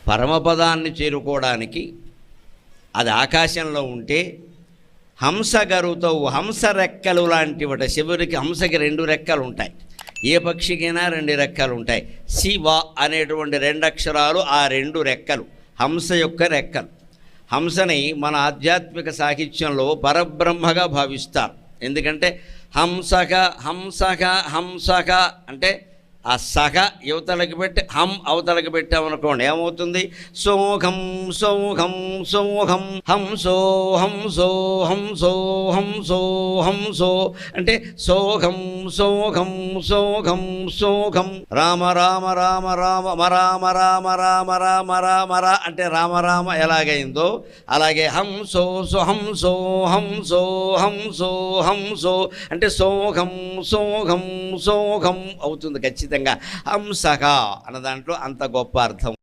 పరమపదాన్ని చేరుకోవడానికి అది ఆకాశంలో ఉంటే హంస గరుతవు, హంస రెక్కలు లాంటివట. శివుడికి హంసకి 2 రెక్కలు ఉంటాయి, ఏ పక్షికైనా 2 రెక్కలు ఉంటాయి. శివ అనేటువంటి 2 అక్షరాలు ఆ 2 రెక్కలు, హంస యొక్క రెక్కలు. హంసని మన ఆధ్యాత్మిక సాహిత్యంలో పరబ్రహ్మగా భావిస్తారు. ఎందుకంటే హంసక హంసక హంసక అంటే ఆ సగ యువతలకి పెట్టి హం అవతలకి పెట్టామనుకోండి ఏమవుతుంది? సోహం సోహం సోహం హంసో హంసో హంసో హంసో హంసో అంటే సోహం సోహం సోహం సోహం. రామ రామ రామ రామ మరామ రామ రామ రామ రామ రా అంటే రామరామ ఎలాగైందో అలాగే హంసో హంసో హంసో హంసో హంసో అంటే సోహం సోహం సోహం అవుతుంది ఖచ్చితంగా. హంసక అన్న దాంట్లో అంత గొప్ప అర్థం.